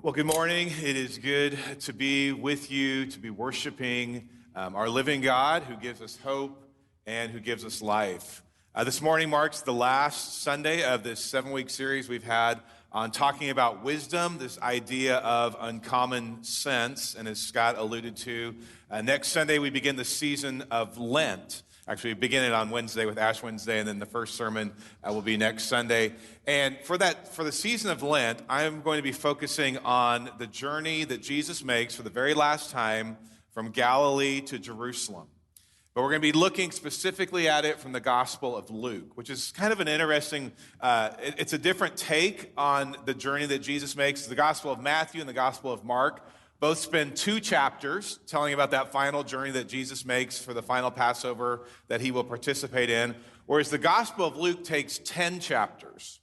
Well, good morning. It is good to be with you, to be worshiping our living God who gives us hope and who gives us life. This morning marks the last Sunday of this 7-week series we've had on talking about wisdom, this idea of uncommon sense. And as Scott alluded to, next Sunday we begin the season of Lent. Actually, we begin it on Wednesday with Ash Wednesday, and then the first sermon will be next Sunday. And for the season of Lent, I'm going to be focusing on the journey that Jesus makes for the very last time from Galilee to Jerusalem. But we're going to be looking specifically at it from the Gospel of Luke, which is kind of an interesting, it's a different take on the journey that Jesus makes. The Gospel of Matthew and the Gospel of Mark both spend 2 chapters telling about that final journey that Jesus makes for the final Passover that he will participate in, whereas the Gospel of Luke takes 10 chapters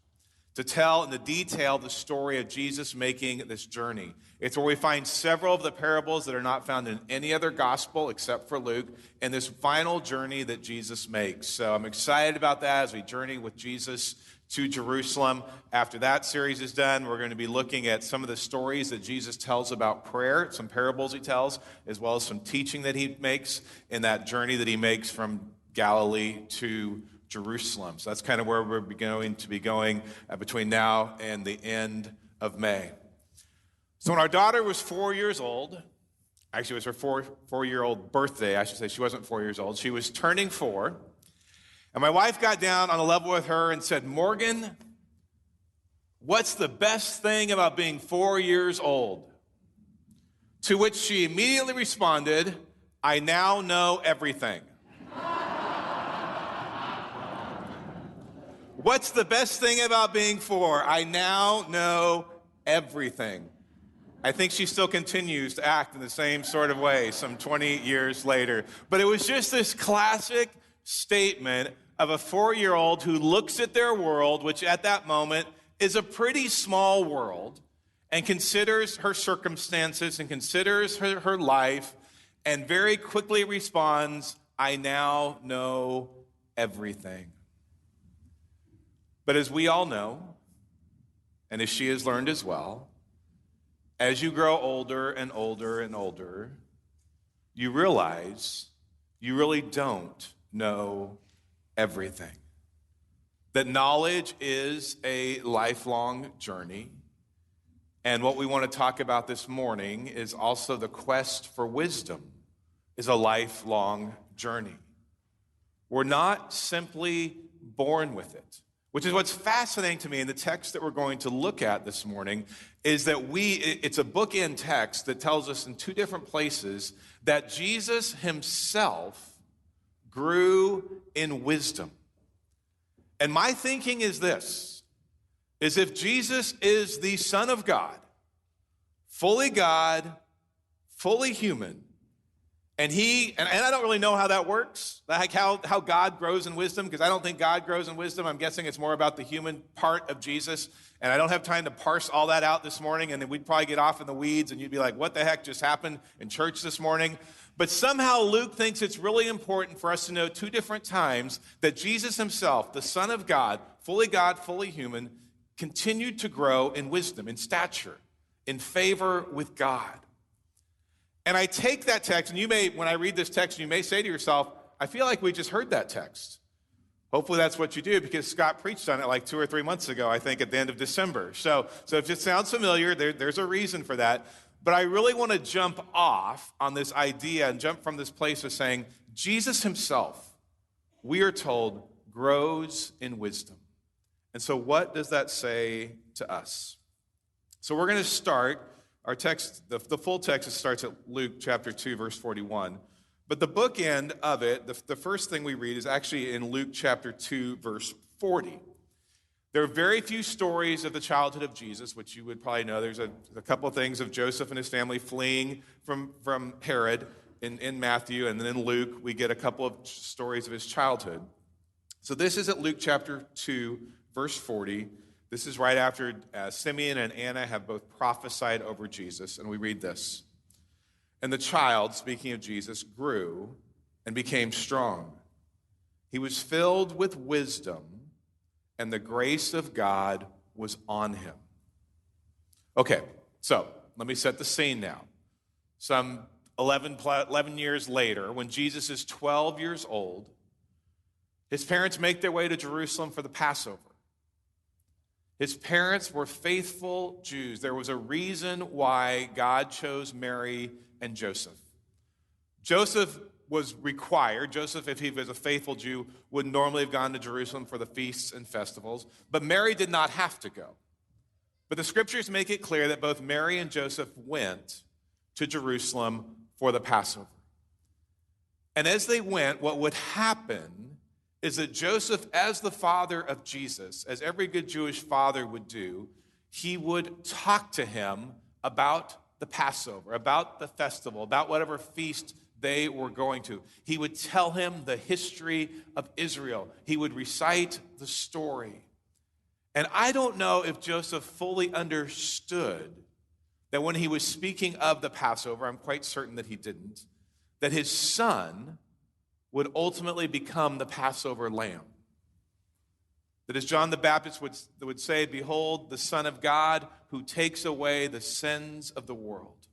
to tell in the detail the story of Jesus making this journey. It's where we find several of the parables that are not found in any other gospel except for Luke, and this final journey that Jesus makes. So I'm excited about that as we journey with Jesus to Jerusalem. After that series is done, we're going to be looking at some of the stories that Jesus tells about prayer, some parables he tells, as well as some teaching that he makes in that journey that he makes from Galilee to Jerusalem. So that's kind of where we're going to be going between now and the end of May. So when our daughter was 4 years old, actually it was her four-year-old birthday, I should say. She wasn't 4 years old. She was turning 4. And my wife got down on a level with her and said, "Morgan, what's the best thing about being 4 years old?" To which she immediately responded, "I now know everything." What's the best thing about being 4? I now know everything. I think she still continues to act in the same sort of way some 20 years later. But it was just this classic statement of a 4-year-old who looks at their world, which at that moment is a pretty small world, and considers her circumstances and considers her life, and very quickly responds, "I now know everything." But as we all know, and as she has learned as well, as you grow older and older and older, you realize you really don't know everything. That knowledge is a lifelong journey. And what we want to talk about this morning is also the quest for wisdom is a lifelong journey. We're not simply born with it. Which is what's fascinating to me in the text that we're going to look at this morning is that it's a bookend text that tells us in 2 different places that Jesus himself grew in wisdom. And my thinking is this, is if Jesus is the Son of God, fully human, and I don't really know how that works, like how God grows in wisdom, because I don't think God grows in wisdom. I'm guessing it's more about the human part of Jesus, and I don't have time to parse all that out this morning, and then we'd probably get off in the weeds, and you'd be like, what the heck just happened in church this morning? But somehow Luke thinks it's really important for us to know 2 different times that Jesus himself, the Son of God, fully human, continued to grow in wisdom, in stature, in favor with God. And I take that text, and you may, when I read this text, you may say to yourself, I feel like we just heard that text. Hopefully that's what you do, because Scott preached on it like 2 or 3 months ago, I think at the end of December. So if it sounds familiar, there's a reason for that. But I really want to jump off on this idea and jump from this place of saying, Jesus himself, we are told, grows in wisdom. And so what does that say to us? So we're going to start. Our text, the full text starts at Luke chapter 2, verse 41. But the bookend of it, the first thing we read is actually in Luke chapter 2, verse 40. There are very few stories of the childhood of Jesus, which you would probably know. There's a couple of things of Joseph and his family fleeing from Herod in Matthew, and then in Luke, we get a couple of stories of his childhood. So this is at Luke chapter 2, verse 40. This is right after Simeon and Anna have both prophesied over Jesus, and we read this. And the child, speaking of Jesus, grew and became strong. He was filled with wisdom, and the grace of God was on him. Okay, So let me set the scene now. Some 11 years later, when Jesus is 12 years old, his parents make their way to Jerusalem for the Passover. His parents were faithful Jews. There was a reason why God chose Mary and Joseph. Joseph, if he was a faithful Jew, would normally have gone to Jerusalem for the feasts and festivals, but Mary did not have to go. But the scriptures make it clear that both Mary and Joseph went to Jerusalem for the Passover. And as they went, what would happen is that Joseph, as the father of Jesus, as every good Jewish father would do, he would talk to him about the Passover, about the festival, about whatever feast they were going to. He would tell him the history of Israel. He would recite the story. And I don't know if Joseph fully understood that when he was speaking of the Passover, I'm quite certain that he didn't, that his son would ultimately become the Passover lamb. That as John the Baptist would say, "Behold, the Son of God who takes away the sins of the world."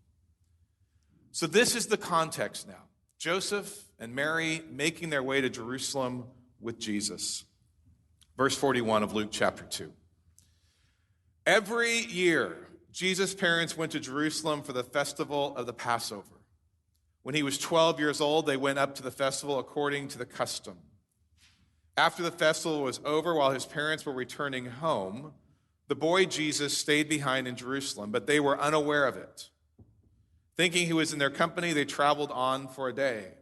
So this is the context now. Joseph and Mary making their way to Jerusalem with Jesus. Verse 41 of Luke chapter 2. Every year, Jesus' parents went to Jerusalem for the festival of the Passover. When he was 12 years old, they went up to the festival according to the custom. After the festival was over, while his parents were returning home, the boy Jesus stayed behind in Jerusalem, but they were unaware of it. Thinking he was in their company, they traveled on for a day.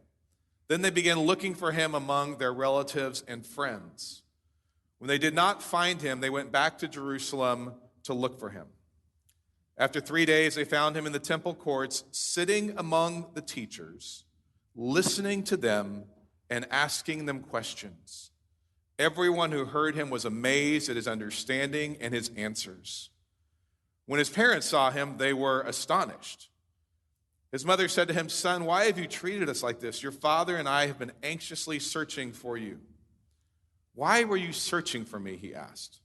Then they began looking for him among their relatives and friends. When they did not find him, they went back to Jerusalem to look for him. After 3 days, they found him in the temple courts, sitting among the teachers, listening to them and asking them questions. Everyone who heard him was amazed at his understanding and his answers. When his parents saw him, they were astonished. His mother said to him, "Son, why have you treated us like this? Your father and I have been anxiously searching for you." "Why were you searching for me?" he asked.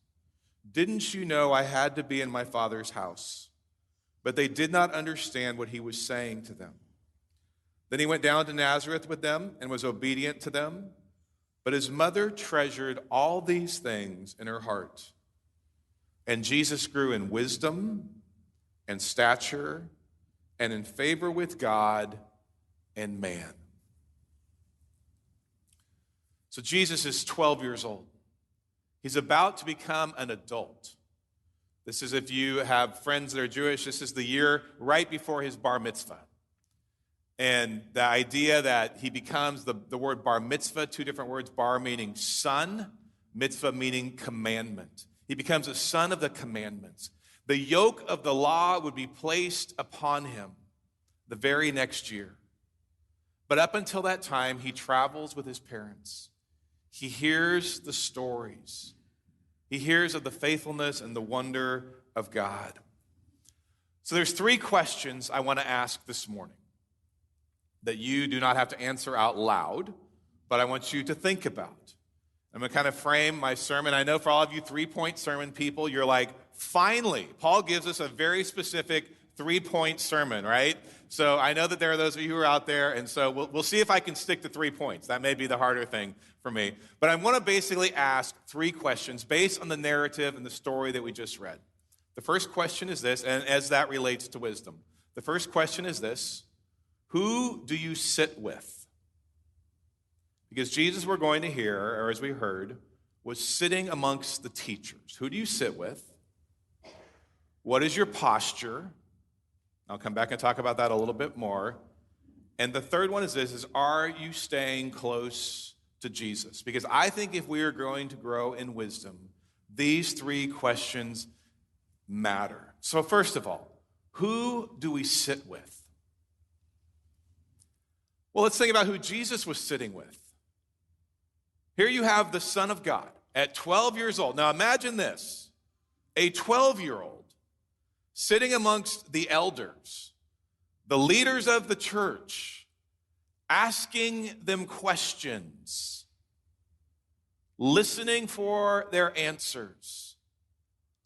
"Didn't you know I had to be in my father's house?" But they did not understand what he was saying to them. Then he went down to Nazareth with them and was obedient to them. But his mother treasured all these things in her heart. And Jesus grew in wisdom and stature and in favor with God and man. So Jesus is 12 years old. He's about to become an adult. This is, if you have friends that are Jewish, this is the year right before his bar mitzvah. And the idea that he becomes the word bar mitzvah, two different words, bar meaning son, mitzvah meaning commandment. He becomes a son of the commandments. The yoke of the law would be placed upon him the very next year. But up until that time, he travels with his parents. He hears the stories. He hears of the faithfulness and the wonder of God. So there's 3 questions I want to ask this morning that you do not have to answer out loud, but I want you to think about. I'm going to kind of frame my sermon. I know for all of you 3-point sermon people, you're like, finally, Paul gives us a very specific 3-point sermon, right? So I know that there are those of you who are out there, and so we'll see if I can stick to 3 points. That may be the harder thing for me. But I want to basically ask 3 questions based on the narrative and the story that we just read. The first question is this, and as that relates to wisdom. The first question is this: who do you sit with? Because Jesus, we're going to hear, or as we heard, was sitting amongst the teachers. Who do you sit with? What is your posture? I'll come back and talk about that a little bit more. And the third one is this, are you staying close to Jesus? Because I think if we are going to grow in wisdom, these 3 questions matter. So first of all, who do we sit with? Well, let's think about who Jesus was sitting with. Here you have the Son of God at 12 years old. Now imagine this, a 12-year-old sitting amongst the elders, the leaders of the church, asking them questions, listening for their answers,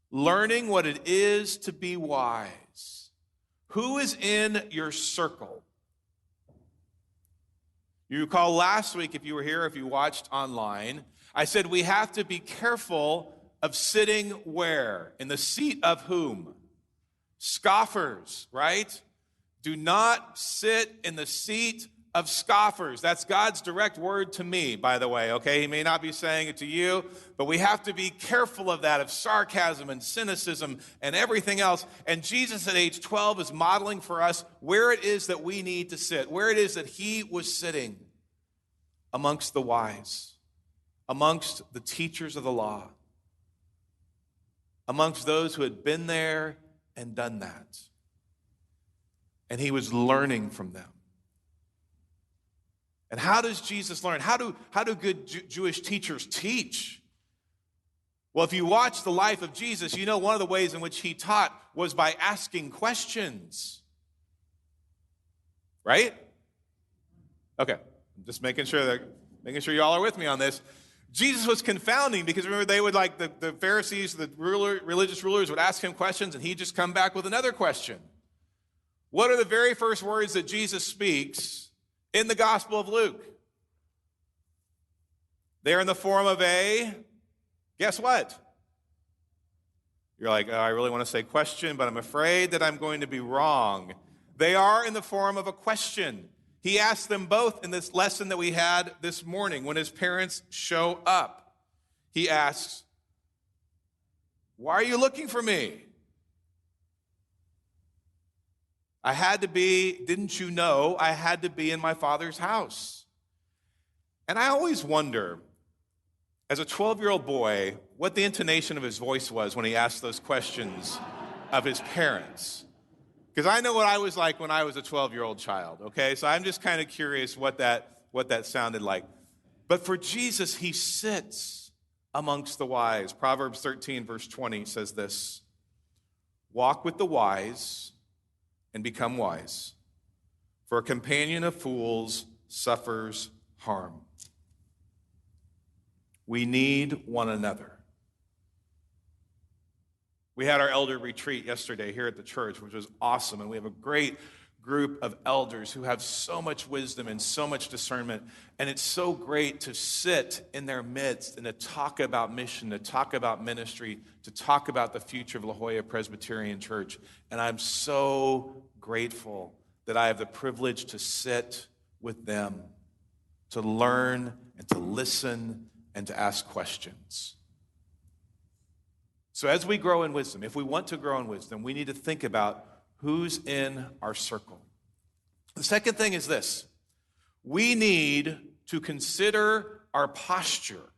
learning what it is to be wise. Who is in your circle? You recall last week, if you were here, if you watched online, I said we have to be careful of sitting where? In the seat of whom? Scoffers, right? Do not sit in the seat of scoffers. That's God's direct word to me, by the way, okay? He may not be saying it to you, but we have to be careful of that, of sarcasm and cynicism and everything else. And Jesus at age 12 is modeling for us where it is that we need to sit, where it is that he was sitting amongst the wise, amongst the teachers of the law, amongst those who had been there and done that. And he was learning from them. And how does Jesus learn? How do good Jewish teachers teach? Well, if you watch the life of Jesus, you know one of the ways in which he taught was by asking questions. Right? Okay, I'm just making sure y'all are with me on this. Jesus was confounding because remember they would the Pharisees, the religious rulers would ask him questions and he'd just come back with another question. What are the very first words that Jesus speaks in the Gospel of Luke? They're in the form of guess what? You're like, oh, I really want to say question, but I'm afraid that I'm going to be wrong. They are in the form of a question. He asked them both in this lesson that we had this morning when his parents show up. He asks, why are you looking for me? Didn't you know I had to be in my Father's house? And I always wonder, as a 12-year-old boy, what the intonation of his voice was when he asked those questions of his parents. Because I know what I was like when I was a 12-year-old child, okay? So I'm just kind of curious what that sounded like. But for Jesus, he sits amongst the wise. Proverbs 13, verse 20 says this, walk with the wise and become wise, for a companion of fools suffers harm. We need one another. We had our elder retreat yesterday here at the church, which was awesome, and we have a great group of elders who have so much wisdom and so much discernment, and it's so great to sit in their midst and to talk about mission, to talk about ministry, to talk about the future of La Jolla Presbyterian Church, and I'm so grateful that I have the privilege to sit with them, to learn and to listen and to ask questions. So as we grow in wisdom, if we want to grow in wisdom, we need to think about who's in our circle. The second thing is this. We need to consider our posture.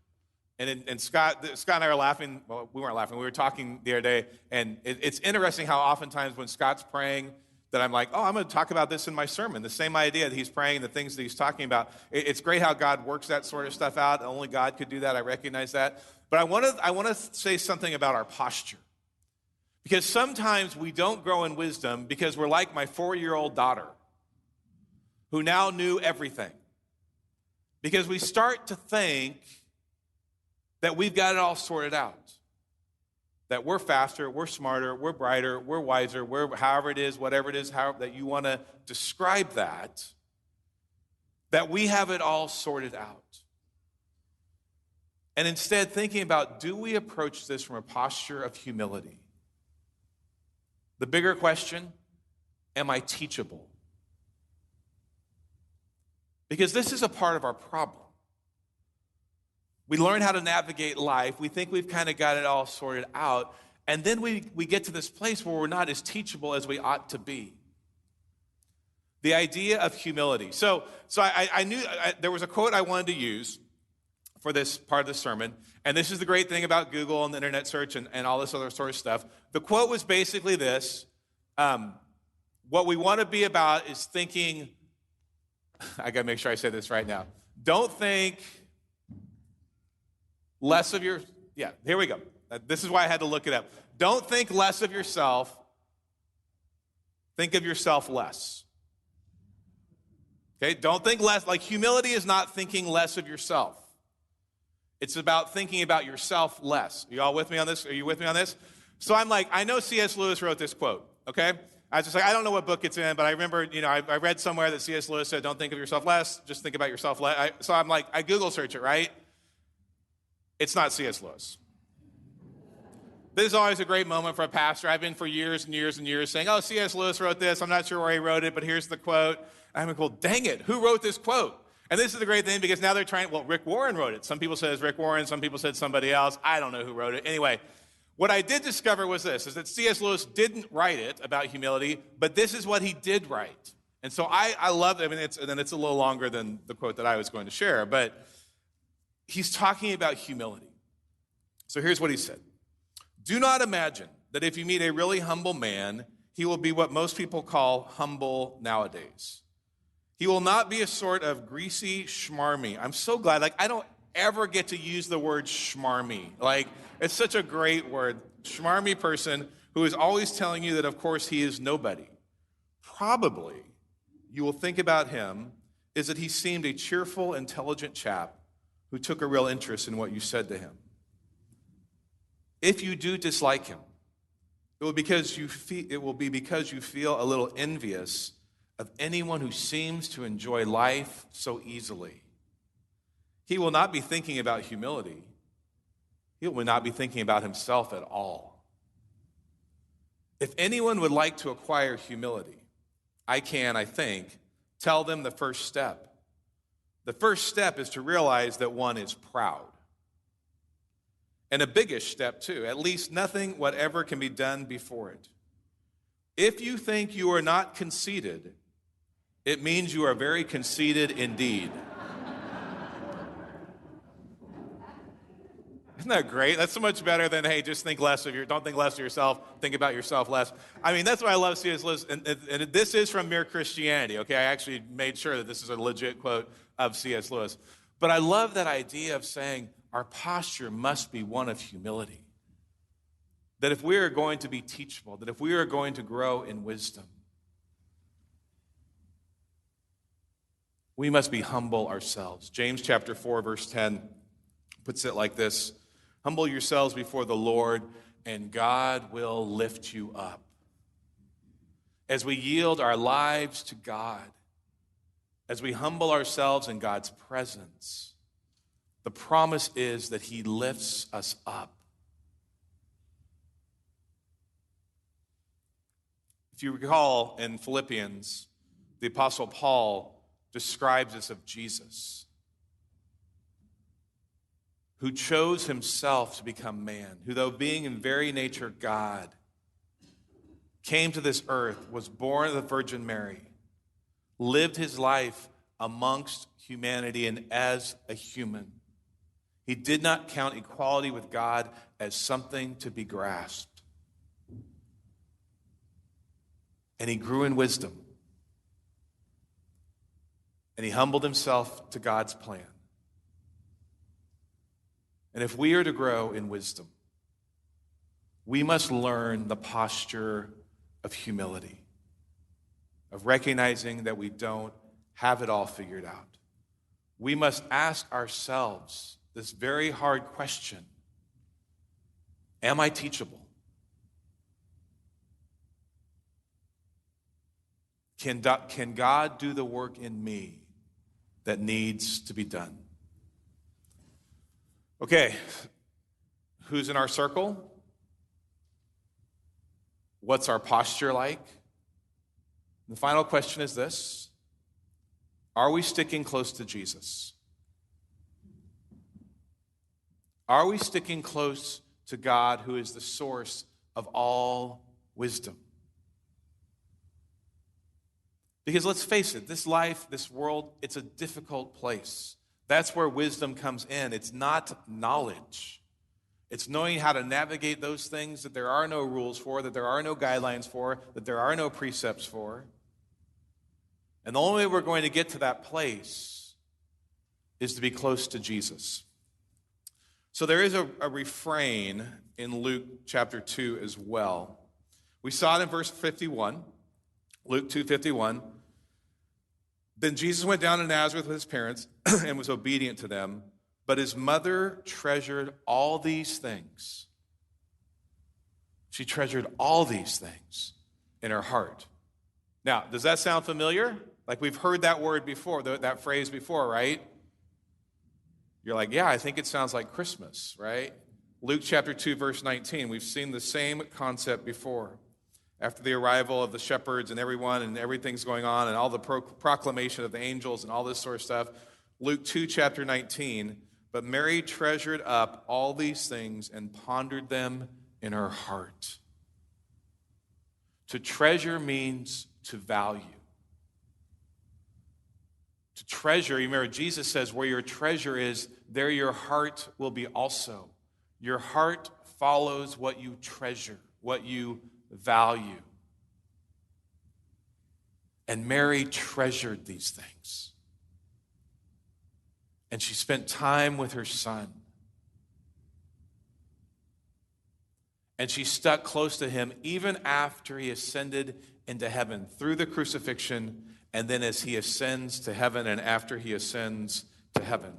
And Scott and I are laughing. Well, we weren't laughing. We were talking the other day. And it's interesting how oftentimes when Scott's praying that I'm like, oh, I'm going to talk about this in my sermon. The same idea that he's praying, the things that he's talking about. It's great how God works that sort of stuff out. Only God could do that. I recognize that. But I want to say something about our posture. Because sometimes we don't grow in wisdom because we're like my 4-year-old daughter who now knew everything. Because we start to think that we've got it all sorted out. That we're faster, we're smarter, we're brighter, we're wiser, we're however it is, whatever it is, however that you want to describe that we have it all sorted out. And instead thinking about, do we approach this from a posture of humility? The bigger question, am I teachable? Because this is a part of our problem. We learn how to navigate life. We think we've kind of got it all sorted out. And then we get to this place where we're not as teachable as we ought to be. The idea of humility. So I knew there was a quote I wanted to use for this part of the sermon. And this is the great thing about Google and the internet search and all this other sort of stuff. The quote was basically this. What we want to be about is thinking, I got to make sure I say this right now. Don't think less of here we go. This is why I had to look it up. Don't think less of yourself. Think of yourself less. Okay, don't think less. Like humility is not thinking less of yourself. It's about thinking about yourself less. Are you all with me on this? Are you with me on this? So I'm like, I know C.S. Lewis wrote this quote, okay? I was just like, I don't know what book it's in, but I remember, I read somewhere that C.S. Lewis said, don't think of yourself less, just think about yourself less. So I'm like, I Google search it, right? It's not C.S. Lewis. This is always a great moment for a pastor. I've been for years and years and years saying, C.S. Lewis wrote this. I'm not sure where he wrote it, but here's the quote. I'm like, well, dang it, who wrote this quote? And this is the great thing because now they're trying, Rick Warren wrote it. Some people said it's Rick Warren. Some people said somebody else. I don't know who wrote it. Anyway, what I did discover was this, is that C.S. Lewis didn't write it about humility, but this is what he did write. And so I love it. I mean, it's a little longer than the quote that I was going to share, but he's talking about humility. So here's what he said. Do not imagine that if you meet a really humble man, he will be what most people call humble nowadays. He will not be a sort of greasy schmarmy. I'm so glad, I don't ever get to use the word schmarmy. It's such a great word. Schmarmy person who is always telling you that, of course, he is nobody. Probably, you will think about him is that he seemed a cheerful, intelligent chap who took a real interest in what you said to him. If you do dislike him, it will be because you feel a little envious of anyone who seems to enjoy life so easily. He will not be thinking about humility. He will not be thinking about himself at all. If anyone would like to acquire humility, I think, tell them the first step. The first step is to realize that one is proud. And a biggish step, too. At least nothing whatever can be done before it. If you think you are not conceited, it means you are very conceited indeed. Isn't that great? That's so much better than, hey, just don't think less of yourself, think about yourself less. I mean, that's why I love C.S. Lewis, and this is from Mere Christianity, okay? I actually made sure that this is a legit quote of C.S. Lewis. But I love that idea of saying, our posture must be one of humility. That if we are going to be teachable, that if we are going to grow in wisdom, we must be humble ourselves. James chapter 4, verse 10 puts it like this. Humble yourselves before the Lord, and God will lift you up. As we yield our lives to God, as we humble ourselves in God's presence, the promise is that he lifts us up. If you recall in Philippians, the Apostle Paul describes this of Jesus, who chose himself to become man, who though being in very nature God, came to this earth, was born of the Virgin Mary, lived his life amongst humanity and as a human. He did not count equality with God as something to be grasped. And he grew in wisdom. And he humbled himself to God's plan. And if we are to grow in wisdom, we must learn the posture of humility, of recognizing that we don't have it all figured out. We must ask ourselves this very hard question. Am I teachable? Can God do the work in me that needs to be done? Okay, who's in our circle? What's our posture like? The final question is this. Are we sticking close to Jesus? Are we sticking close to God, who is the source of all wisdom? Because let's face it, this life, this world, it's a difficult place. That's where wisdom comes in. It's not knowledge. It's knowing how to navigate those things that there are no rules for, that there are no guidelines for, that there are no precepts for. And the only way we're going to get to that place is to be close to Jesus. So there is a refrain in Luke chapter 2 as well. We saw it in verse 51, Luke 2:51. Then Jesus went down to Nazareth with his parents and was obedient to them, but his mother treasured all these things. She treasured all these things in her heart. Now, does that sound familiar? Like we've heard that word before, that phrase before, right? You're like, yeah, I think it sounds like Christmas, right? Luke chapter 2, verse 19, we've seen the same concept before. After the arrival of the shepherds and everyone and everything's going on and all the proclamation of the angels and all this sort of stuff, Luke 2, chapter 19, but Mary treasured up all these things and pondered them in her heart. To treasure means to value. To treasure, you remember Jesus says, where your treasure is, there your heart will be also. Your heart follows what you treasure, what you value. And Mary treasured these things. And she spent time with her son. And she stuck close to him even after he ascended into heaven through the crucifixion, and then as he ascends to heaven and after he ascends to heaven.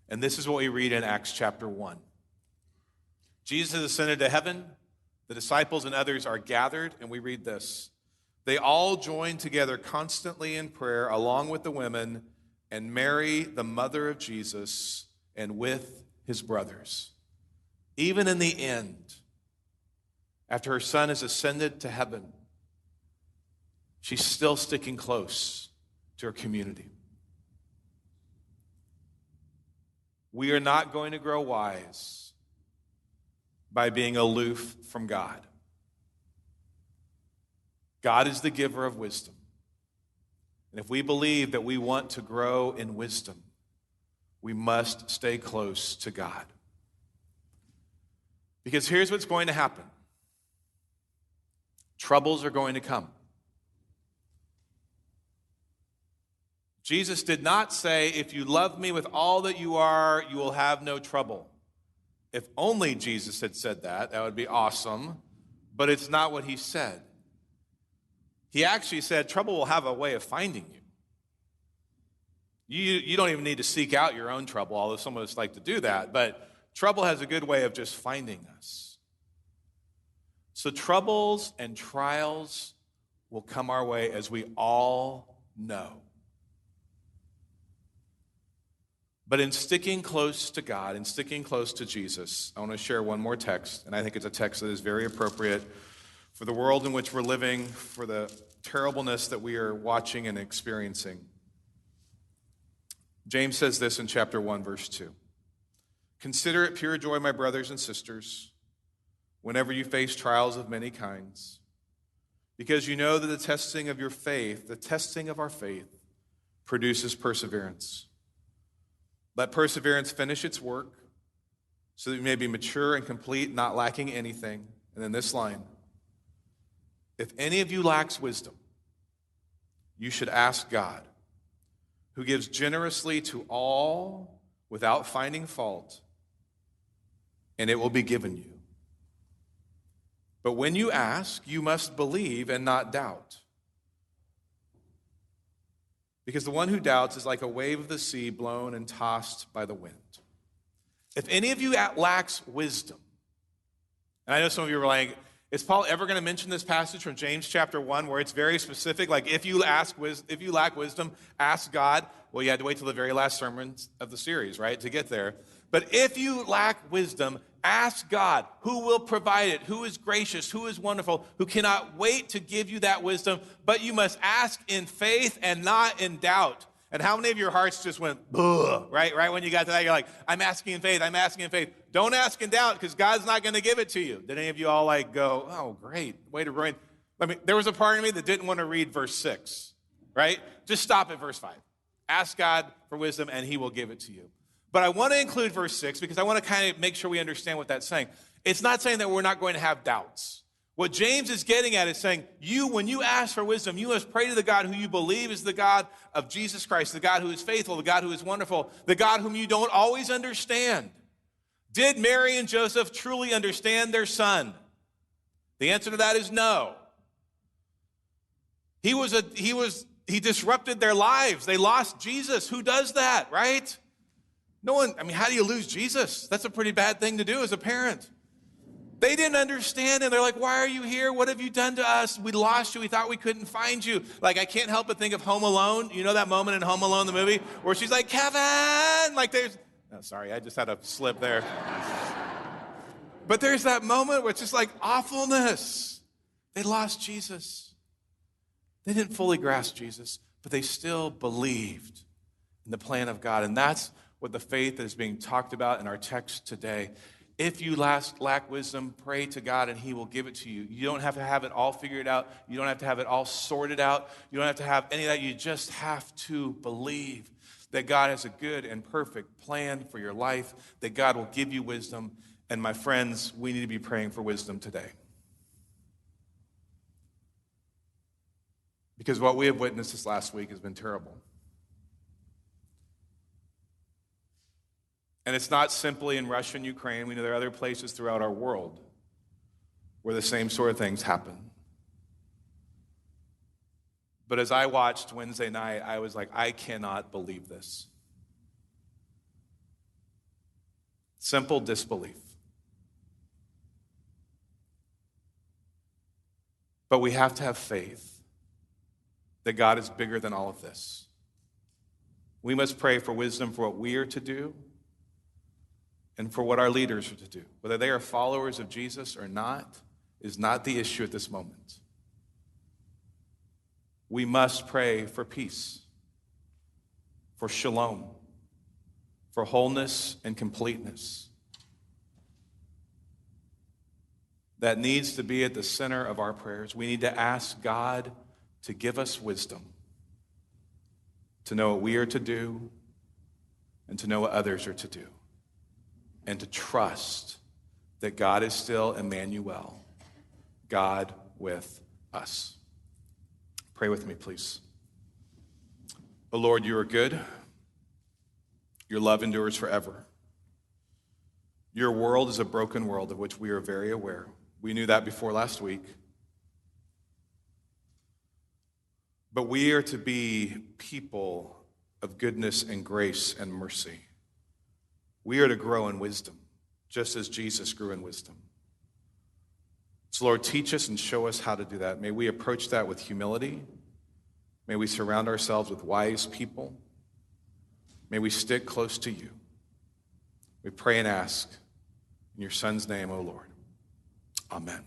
And this is what we read in Acts chapter 1. Jesus has ascended to heaven. The disciples and others are gathered, and we read this. They all joined together constantly in prayer along with the women and Mary, the mother of Jesus, and with his brothers. Even in the end, after her son has ascended to heaven, she's still sticking close to her community. We are not going to grow wise by being aloof from God. God is the giver of wisdom. And if we believe that we want to grow in wisdom, we must stay close to God. Because here's what's going to happen. Troubles are going to come. Jesus did not say, if you love me with all that you are, you will have no trouble. If only Jesus had said that, that would be awesome. But it's not what he said. He actually said, trouble will have a way of finding you. You don't even need to seek out your own trouble, although some of us like to do that. But trouble has a good way of just finding us. So troubles and trials will come our way, as we all know. But in sticking close to God and sticking close to Jesus, I want to share one more text, and I think it's a text that is very appropriate for the world in which we're living, for the terribleness that we are watching and experiencing. James says this in chapter 1, verse 2. Consider it pure joy, my brothers and sisters, whenever you face trials of many kinds, because you know that the testing of your faith, the testing of our faith, produces perseverance. Let perseverance finish its work, so that you may be mature and complete, not lacking anything. And then this line, if any of you lacks wisdom, you should ask God, who gives generously to all without finding fault, and it will be given you. But when you ask, you must believe and not doubt. Because the one who doubts is like a wave of the sea blown and tossed by the wind. If any of you lacks wisdom, and I know some of you are like, is Paul ever going to mention this passage from James chapter 1 where it's very specific? Like, if you lack wisdom, ask God. Well, you had to wait till the very last sermon of the series, right, to get there. But if you lack wisdom, ask God, who will provide it, who is gracious, who is wonderful, who cannot wait to give you that wisdom, but you must ask in faith and not in doubt. And how many of your hearts just went, ugh, right? When you got to that, you're like, I'm asking in faith, I'm asking in faith. Don't ask in doubt, because God's not going to give it to you. Did any of you all like go, oh, great, way to ruin? I mean, there was a part of me that didn't want to read verse 6, right? Just stop at verse 5. Ask God for wisdom, and he will give it to you. But I want to include verse 6 because I want to kind of make sure we understand what that's saying. It's not saying that we're not going to have doubts. What James is getting at is saying, when you ask for wisdom, you must pray to the God who you believe is the God of Jesus Christ, the God who is faithful, the God who is wonderful, the God whom you don't always understand. Did Mary and Joseph truly understand their son? The answer to that is no. He disrupted their lives. They lost Jesus. Who does that, right? No one, how do you lose Jesus? That's a pretty bad thing to do as a parent. They didn't understand, and they're like, why are you here? What have you done to us? We lost you. We thought we couldn't find you. Like, I can't help but think of Home Alone. You know that moment in Home Alone, the movie, where she's like, Kevin! Like, sorry, I just had a slip there. But there's that moment where it's just like awfulness. They lost Jesus. They didn't fully grasp Jesus, but they still believed in the plan of God. And that's what the faith that is being talked about in our text today. If you lack wisdom, pray to God and He will give it to you. You don't have to have it all figured out. You don't have to have it all sorted out. You don't have to have any of that. You just have to believe that God has a good and perfect plan for your life, that God will give you wisdom. And my friends, we need to be praying for wisdom today. Because what we have witnessed this last week has been terrible. And it's not simply in Russia and Ukraine. We know there are other places throughout our world where the same sort of things happen. But as I watched Wednesday night, I was like, I cannot believe this. Simple disbelief. But we have to have faith that God is bigger than all of this. We must pray for wisdom for what we are to do and for what our leaders are to do. Whether they are followers of Jesus or not is not the issue at this moment. We must pray for peace, for shalom, for wholeness and completeness. That needs to be at the center of our prayers. We need to ask God to give us wisdom, to know what we are to do, and to know what others are to do, and to trust that God is still Emmanuel, God with us. Pray with me, please. O Lord, you are good. Your love endures forever. Your world is a broken world of which we are very aware. We knew that before last week. But we are to be people of goodness and grace and mercy. We are to grow in wisdom, just as Jesus grew in wisdom. So, Lord, teach us and show us how to do that. May we approach that with humility. May we surround ourselves with wise people. May we stick close to you. We pray and ask in your Son's name, O Lord. Amen.